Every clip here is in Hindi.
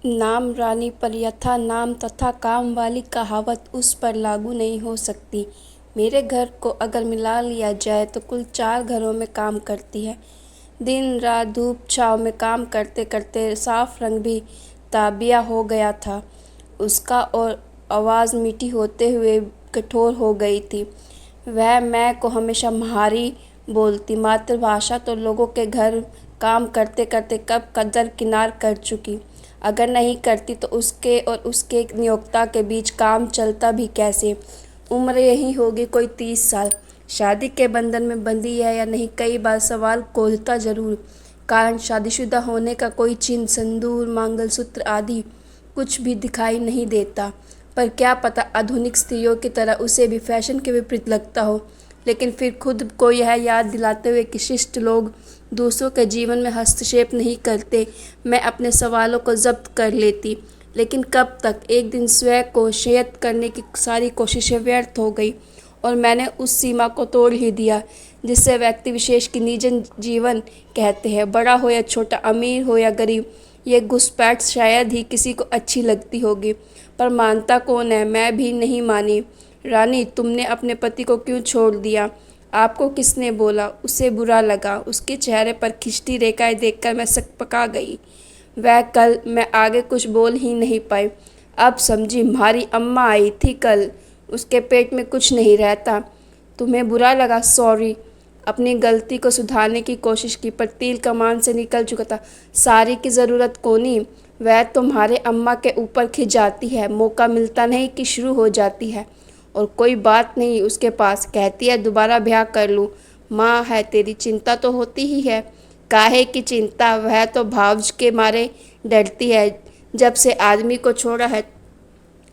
नाम रानी पर यथा नाम तथा काम वाली कहावत उस पर लागू नहीं हो सकती। मेरे घर को अगर मिला लिया जाए तो कुल 4 घरों में काम करती है। दिन रात धूप छाँव में काम करते करते साफ रंग भी ताबिया हो गया था उसका और आवाज़ मीठी होते हुए कठोर हो गई थी। वह मैं को हमेशा म्हारी बोलती। मातृभाषा तो लोगों के घर काम करते करते कब कदर किनार कर चुकी। अगर नहीं करती तो उसके और उसके नियोक्ता के बीच काम चलता भी कैसे। उम्र यही होगी कोई 30 साल। शादी के बंधन में बंधी है या नहीं, कई बार सवाल खोलता जरूर। कारण शादीशुदा होने का कोई चिन्ह, सिंदूर, मंगलसूत्र आदि कुछ भी दिखाई नहीं देता। पर क्या पता आधुनिक स्त्रियों की तरह उसे भी फैशन के विपरीत लगता हो। लेकिन फिर खुद को यह याद दिलाते हुए कि शिष्ट लोग दूसरों के जीवन में हस्तक्षेप नहीं करते, मैं अपने सवालों को जब्त कर लेती। लेकिन कब तक। एक दिन स्वयं को शयत करने की सारी कोशिशें व्यर्थ हो गई और मैंने उस सीमा को तोड़ ही दिया जिससे व्यक्ति विशेष की निजन जीवन कहते हैं। बड़ा हो या छोटा, अमीर हो या गरीब, ये घुसपैठ शायद ही किसी को अच्छी लगती होगी, पर मानता कौन है। मैं भी नहीं मानी। रानी, तुमने अपने पति को क्यों छोड़ दिया? आपको किसने बोला? उसे बुरा लगा। उसके चेहरे पर खिंचती रेखाएं देखकर मैं सकपका गई। वह कल। मैं आगे कुछ बोल ही नहीं पाई। अब समझी, हमारी अम्मा आई थी कल। उसके पेट में कुछ नहीं रहता। तुम्हें बुरा लगा? सॉरी। अपनी गलती को सुधारने की कोशिश की, पर तीर कमान से निकल चुका था। सारी की ज़रूरत कोनी। वह तुम्हारे अम्मा के ऊपर खिंच जाती है, मौका मिलता नहीं कि शुरू हो जाती है। और कोई बात नहीं उसके पास, कहती है दोबारा ब्याह कर लूँ। माँ है तेरी, चिंता तो होती ही है। काहे की चिंता? वह तो भावज के मारे डरती है। जब से आदमी को छोड़ा है,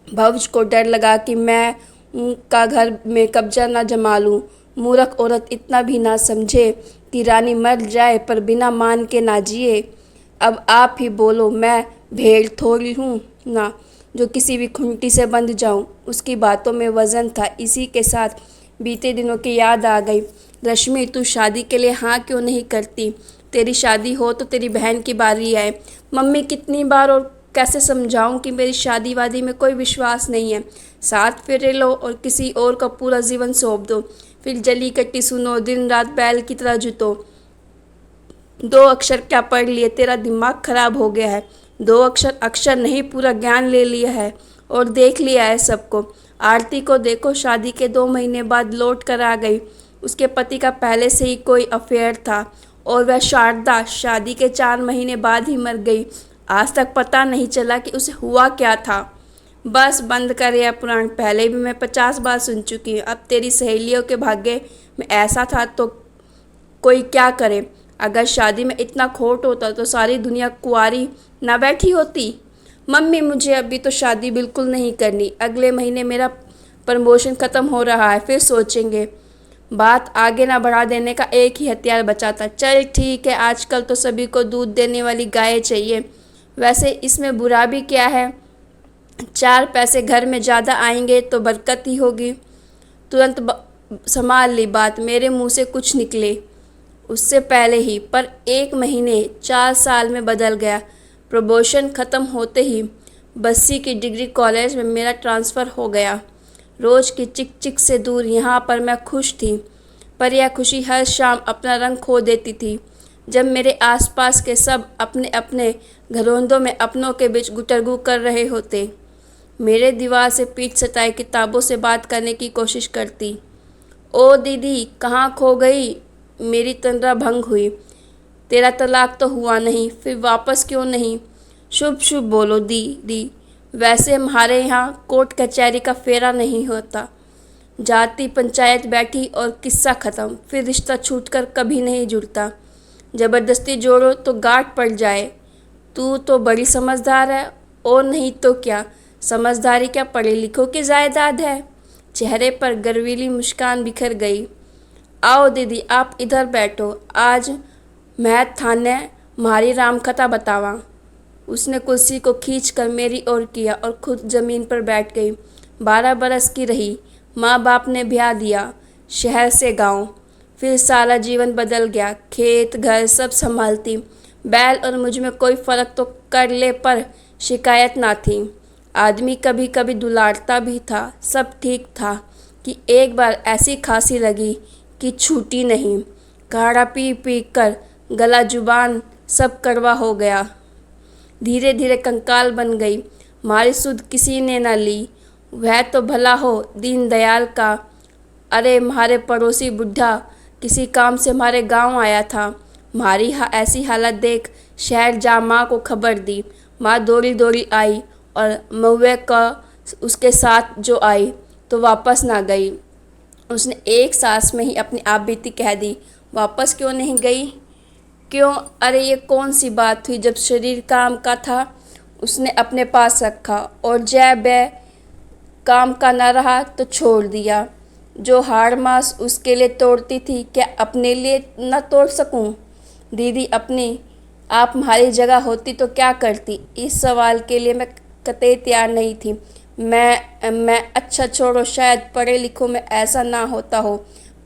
भावज को डर लगा कि मैं उनका घर में कब्जा ना जमा लूँ। मूर्ख औरत इतना भी ना समझे कि रानी मर जाए पर बिना मान के ना जिए। अब आप ही बोलो, मैं भेड़ थोड़ी हूँ ना जो किसी भी खूंटी से बंध जाऊँ। उसकी बातों में वजन था। इसी के साथ बीते दिनों की याद आ गई। रश्मि, तू शादी के लिए हाँ क्यों नहीं करती? तेरी शादी हो तो तेरी बहन की बारी आए। मम्मी, कितनी बार और कैसे समझाऊं कि मेरी शादी वादी में कोई विश्वास नहीं है। 7 फेरे लो और किसी और का पूरा जीवन सौंप दो, फिर जली कट्टी सुनो, दिन रात बैल की तरह जुतो। 2 अक्षर क्या पढ़ लिए? तेरा दिमाग खराब हो गया है। 2 अक्षर अक्षर नहीं, पूरा ज्ञान ले लिया है और देख लिया है सबको। आरती को देखो, शादी के 2 महीने बाद लौट कर आ गई। उसके पति का पहले से ही कोई अफेयर था। और वह शारदा शादी के 4 महीने बाद ही मर गई। आज तक पता नहीं चला कि उसे हुआ क्या था। बस बंद कर यह पुराण। पहले भी मैं 50 बार सुन चुकी हूँ। अब तेरी सहेलियों के भाग्य में ऐसा था तो कोई क्या करे। अगर शादी में इतना खोट होता तो सारी दुनिया कुंवारी ना बैठी होती। मम्मी, मुझे अभी तो शादी बिल्कुल नहीं करनी। अगले महीने मेरा प्रमोशन ख़त्म हो रहा है, फिर सोचेंगे। बात आगे ना बढ़ा देने का एक ही हथियार बचा था। चल ठीक है, आजकल तो सभी को दूध देने वाली गाय चाहिए। वैसे इसमें बुरा भी क्या है? 4 पैसे घर में ज़्यादा आएंगे तो बरकत ही होगी। तुरंत संभाल ली बात, मेरे मुंह से कुछ निकले उससे पहले ही। पर 1 महीने 4 साल में बदल गया। प्रमोशन ख़त्म होते ही बस्सी की डिग्री कॉलेज में मेरा ट्रांसफ़र हो गया। रोज़ की चिक चिक से दूर यहाँ पर मैं खुश थी, पर यह खुशी हर शाम अपना रंग खो देती थी जब मेरे आसपास के सब अपने अपने घरोंदों में अपनों के बीच गुटरगू कर रहे होते। मेरे दीवार से पीठ सटाए किताबों से बात करने की कोशिश करती। ओ दीदी, कहाँ खो गई? मेरी तंद्रा भंग हुई। तेरा तलाक तो हुआ नहीं, फिर वापस क्यों नहीं? शुभ शुभ बोलो दीदी। वैसे हमारे यहाँ कोर्ट कचहरी का फेरा नहीं होता। जाति पंचायत बैठी और किस्सा ख़त्म। फिर रिश्ता छूटकर कभी नहीं जुड़ता। ज़बरदस्ती जोड़ो तो गांठ पड़ जाए। तू तो बड़ी समझदार है। और नहीं तो क्या। समझदारी क्या पढ़े लिखों की जायदाद है? चेहरे पर गर्वीली मुस्कान बिखर गई। आओ दीदी, आप इधर बैठो। आज मैं थाने म्हारी रामकथा बतावा। उसने कुर्सी को खींचकर मेरी ओर किया और खुद ज़मीन पर बैठ गई। 12 बरस की रही। माँ बाप ने ब्याह दिया, शहर से गांव। फिर सारा जीवन बदल गया। खेत घर सब संभालती। बैल और मुझ में कोई फ़र्क तो कर ले, पर शिकायत ना थी। आदमी कभी कभी दुलारता भी था। सब ठीक था कि एक बार ऐसी खांसी लगी कि छूटी नहीं। काढ़ा पी पी कर गला जुबान सब कड़वा हो गया। धीरे धीरे कंकाल बन गई। हमारी सुध किसी ने न ली। वह तो भला हो दीनदयाल का। अरे हमारे पड़ोसी बुढ़ा किसी काम से हमारे गांव आया था। हमारी ऐसी हालत देख शहर जा माँ को खबर दी। माँ दौड़ी दौड़ी आई और महुए का उसके साथ जो आई तो वापस ना गई। उसने एक सांस में ही अपनी आप बीती कह दी। वापस क्यों नहीं गई? क्यों? अरे ये कौन सी बात हुई? जब शरीर काम का था उसने अपने पास रखा और जब काम का न रहा तो छोड़ दिया। जो हाड़ मांस उसके लिए तोड़ती थी क्या अपने लिए न तोड़ सकूं? दीदी अपनी आप हमारी जगह होती तो क्या करती? इस सवाल के लिए मैं कतई तैयार नहीं थी। मैं अच्छा छोड़ो, शायद पढ़े लिखों में ऐसा ना होता हो,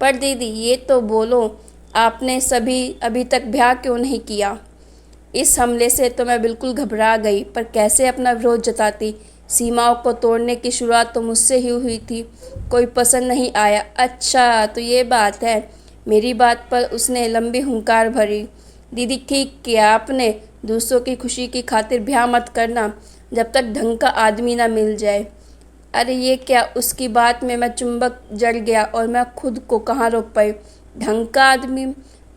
पर दीदी ये तो बोलो आपने अभी तक ब्याह क्यों नहीं किया? इस हमले से तो मैं बिल्कुल घबरा गई, पर कैसे अपना विरोध जताती? सीमाओं को तोड़ने की शुरुआत तो मुझसे ही हुई थी। कोई पसंद नहीं आया। अच्छा तो ये बात है। मेरी बात पर उसने लंबी हुंकार भरी। दीदी ठीक किया आपने। दूसरों की खुशी की खातिर ब्याह मत करना जब तक ढंग का आदमी ना मिल जाए। अरे ये क्या? उसकी बात में मैं चुंबक जड़ गया और मैं खुद को कहाँ रोक पाई। ढंग का आदमी?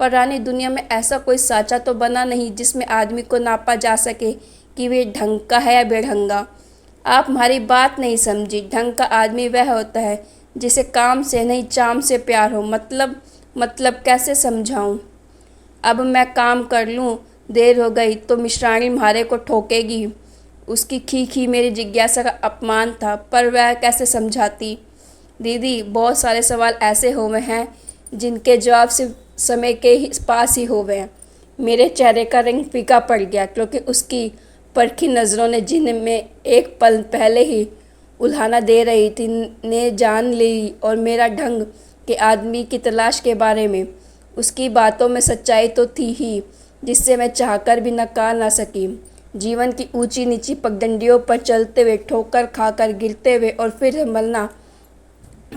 पर रानी दुनिया में ऐसा कोई साँचा तो बना नहीं जिसमें आदमी को नापा जा सके कि वे ढंग का है या बेढंगा। आप हमारी बात नहीं समझी। ढंग का आदमी वह होता है जिसे काम से नहीं चाम से प्यार हो। मतलब कैसे समझाऊं? अब मैं काम कर लूं, देर हो गई तो मिश्राणी म्हारे को ठोकेगी। उसकी खी मेरी जिज्ञासा का अपमान था, पर वह कैसे समझाती? दीदी बहुत सारे सवाल ऐसे हुए हैं जिनके जवाब सिर्फ समय के ही पास ही हुए हैं। मेरे चेहरे का रंग फीका पड़ गया क्योंकि उसकी परखी नज़रों ने जिनमें एक पल पहले ही उल्हाना दे रही थी ने जान ली और मेरा ढंग के आदमी की तलाश के बारे में। उसकी बातों में सच्चाई तो थी ही जिससे मैं चाहकर भी नकार ना सकी। जीवन की ऊंची नीची पगडंडियों पर चलते हुए, ठोकर खाकर गिरते हुए और फिर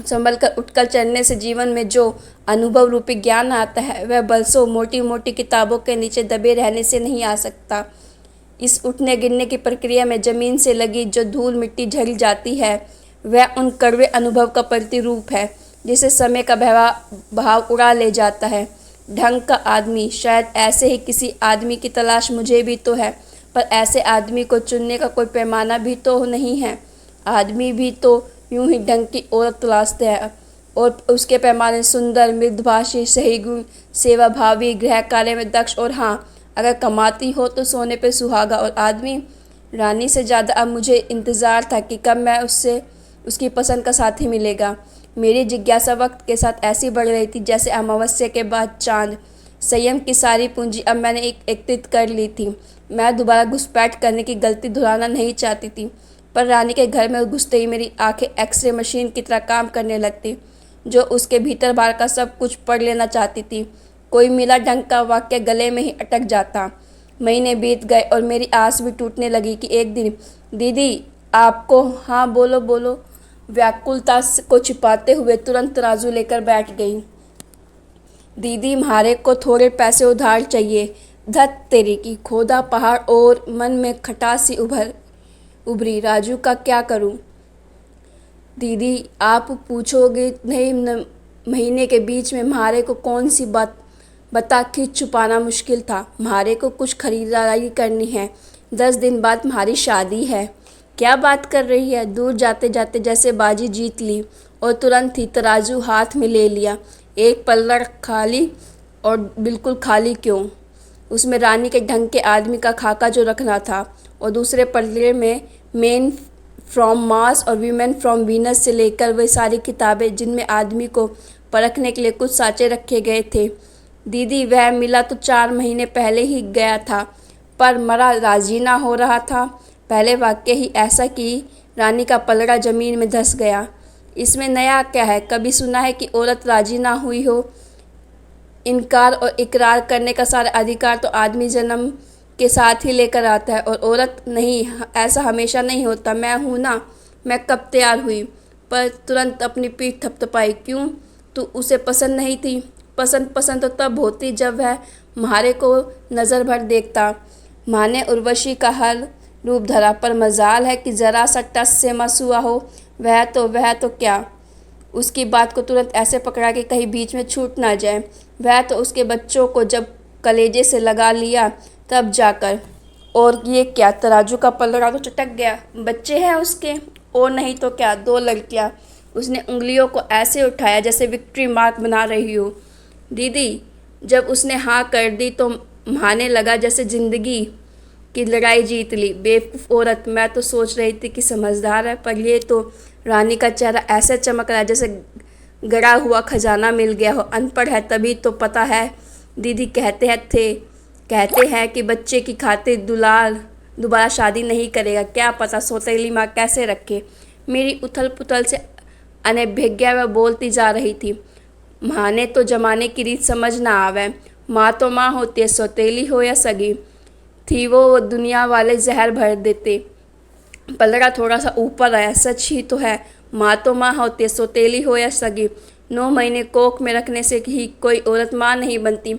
संभल कर उठकर चलने से जीवन में जो अनुभव रूपी ज्ञान आता है वह बरसों मोटी मोटी किताबों के नीचे दबे रहने से नहीं आ सकता। इस उठने गिरने की प्रक्रिया में ज़मीन से लगी जो धूल मिट्टी झड़ जाती है वह उन कड़वे अनुभव का प्रतिरूप है जिसे समय का बहाव उड़ा ले जाता है। ढंग का आदमी, शायद ऐसे ही किसी आदमी की तलाश मुझे भी तो है, पर ऐसे आदमी को चुनने का कोई पैमाना भी तो नहीं है। आदमी भी तो यूं ही ढंग की औरत तलाशते हैं और उसके पैमाने सुंदर, मृदुभाषी, सही गुण, सेवा भावी, गृह कार्य में दक्ष और हाँ अगर कमाती हो तो सोने पे सुहागा। और आदमी? रानी से ज़्यादा अब मुझे इंतज़ार था कि कब मैं उसकी पसंद का साथी मिलेगा। मेरी जिज्ञासा वक्त के साथ ऐसी बढ़ रही थी जैसे अमावस्या के बाद चांद। संयम की सारी पूंजी अब मैंने एकत्रित कर ली थी। मैं दोबारा घुसपैठ करने की गलती दोहराना नहीं चाहती थी, पर रानी के घर में घुसते ही मेरी आंखें एक्सरे मशीन की तरह काम करने लगती, जो उसके भीतर बाहर का सब कुछ पढ़ लेना चाहती थी। कोई मिला ढंग का वाक्य गले में ही अटक जाता। महीने बीत गए और मेरी आस भी टूटने लगी कि एक दिन दीदी आपको। हाँ बोलो बोलो। व्याकुलता को छिपाते हुए तुरंत तराजू लेकर बैठ गई। दीदी म्हारे को थोड़े पैसे उधार चाहिए। धत तेरी की खोदा पहाड़। और मन में खटास सी उभरी। राजू का क्या करूं? दीदी आप पूछोगे नहीं महीने के बीच में म्हारे को कौन सी बात बता कि छुपाना मुश्किल था। म्हारे को कुछ खरीदारी करनी है। 10 दिन बाद म्हारी शादी है। क्या बात कर रही है? दूर जाते जाते जैसे बाजी जीत ली और तुरंत ही तराजू हाथ में ले लिया। एक पल्ला खाली। और बिल्कुल खाली क्यों? उसमें रानी के ढंग के आदमी का खाका जो रखना था और दूसरे पल्ले में मेन फ्रॉम मार्स और वीमेन फ्रॉम वीनस से लेकर वे सारी किताबें जिनमें आदमी को परखने के लिए कुछ साँचे रखे गए थे। दीदी वह मिला तो 4 महीने पहले ही गया था, पर मरा राजी ना हो रहा था। पहले वाक्य ही ऐसा कि रानी का पलड़ा ज़मीन में धंस गया। इसमें नया क्या है? कभी सुना है कि औरत राजी ना हुई हो? इनकार और इकरार करने का सारा अधिकार तो आदमी जन्म के साथ ही लेकर आता है। और औरत नहीं, ऐसा हमेशा नहीं होता। मैं हूँ ना, मैं कब तैयार हुई, पर तुरंत अपनी पीठ थपथपाई। क्यों, तू उसे पसंद नहीं थी? पसंद तो तब होती जब वह म्हारे को नज़र भर देखता। माँ ने उर्वशी का हर रूप धरा, पर मजाल है कि ज़रा सा टस से मस हुआ हो। वह तो क्या, उसकी बात को तुरंत ऐसे पकड़ा कि कहीं बीच में छूट ना जाए। वह तो उसके बच्चों को जब कलेजे से लगा लिया तब जाकर। और ये क्या, तराजू का पलड़ा तो चटक गया। बच्चे हैं उसके, और नहीं तो क्या, 2 लड़कियां। उसने उंगलियों को ऐसे उठाया जैसे विक्ट्री मार्क बना रही हो। दीदी, जब उसने हाँ कर दी तो महाने लगा जैसे जिंदगी की लड़ाई जीत ली। बेवकूफ़ औरत, मैं तो सोच रही थी कि समझदार है, पर ये तो। रानी का चेहरा ऐसे चमक रहा है जैसे गड़ा हुआ खजाना मिल गया हो। अनपढ़ है तभी तो पता है। दीदी कहते हैं कि बच्चे की खातिर दुलार दोबारा शादी नहीं करेगा। क्या पता सौतेली माँ कैसे रखे। मेरी उथल पुथल से अनभिज्ञा में बोलती जा रही थी। माँ ने तो जमाने की रीत समझ ना आवे। माँ तो माँ होती है, सौतेली हो या सगी। थी वो दुनिया वाले जहर भर देते। पलड़ा थोड़ा सा ऊपर आया। सच ही तो है, माँ तो माँ होती है, सौतेली हो या सगी। 9 महीने कोख में रखने से ही कोई औरत माँ नहीं बनती।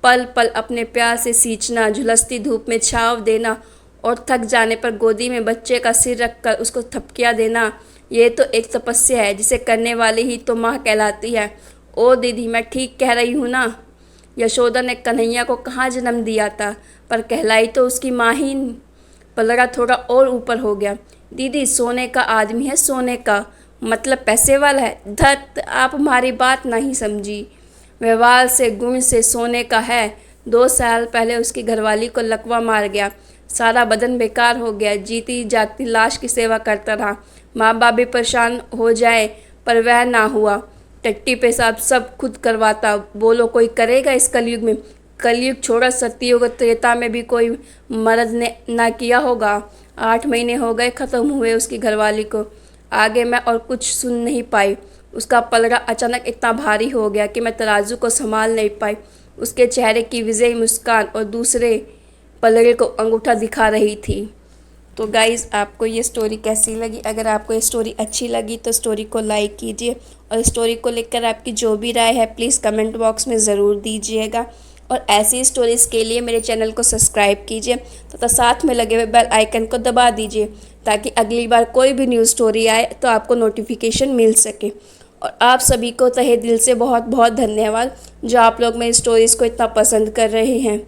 पल पल अपने प्यार से सींचना, झुलसती धूप में छाँव देना, और थक जाने पर गोदी में बच्चे का सिर रखकर उसको थपकिया देना, ये तो एक तपस्या है जिसे करने वाली ही तो माँ कहलाती है। ओ दीदी, मैं ठीक कह रही हूँ ना? यशोदा ने कन्हैया को कहाँ जन्म दिया था, पर कहलाई तो उसकी माँ ही। पलड़ा थोड़ा और ऊपर हो गया। दीदी, सोने का आदमी है, सोने का, मतलब पैसे वाला है। धत, आप हमारी बात नहीं समझी। व्यवहार से, गुण से सोने का है। 2 साल पहले उसकी घरवाली को लकवा मार गया। सारा बदन बेकार हो गया। जीती जागती लाश की सेवा करता रहा। माँ बाप भी परेशान हो जाए, पर वह ना हुआ। टट्टी पेशाब सब खुद करवाता। बोलो, कोई करेगा इस कलयुग में? कलयुग छोड़ा, सतयुग त्रेता में भी कोई मर्द ने ना किया होगा। 8 महीने हो गए ख़त्म हुए उसकी घरवाली को। आगे मैं और कुछ सुन नहीं पाई। उसका पलड़ा अचानक इतना भारी हो गया कि मैं तराजू को संभाल नहीं पाई। उसके चेहरे की विजयी मुस्कान और दूसरे पलड़े को अंगूठा दिखा रही थी। तो गाइज़, आपको ये स्टोरी कैसी लगी? अगर आपको ये स्टोरी अच्छी लगी तो स्टोरी को लाइक कीजिए, और स्टोरी को लेकर आपकी जो भी राय है प्लीज़ कमेंट बॉक्स में ज़रूर दीजिएगा। और ऐसी स्टोरीज़ के लिए मेरे चैनल को सब्सक्राइब कीजिए तथा साथ में लगे हुए बेल आइकन को दबा दीजिए, ताकि अगली बार कोई भी न्यूज़ स्टोरी आए तो आपको नोटिफिकेशन मिल सके। और आप सभी को तहे दिल से बहुत बहुत धन्यवाद, जो आप लोग मेरी स्टोरीज़ को इतना पसंद कर रहे हैं।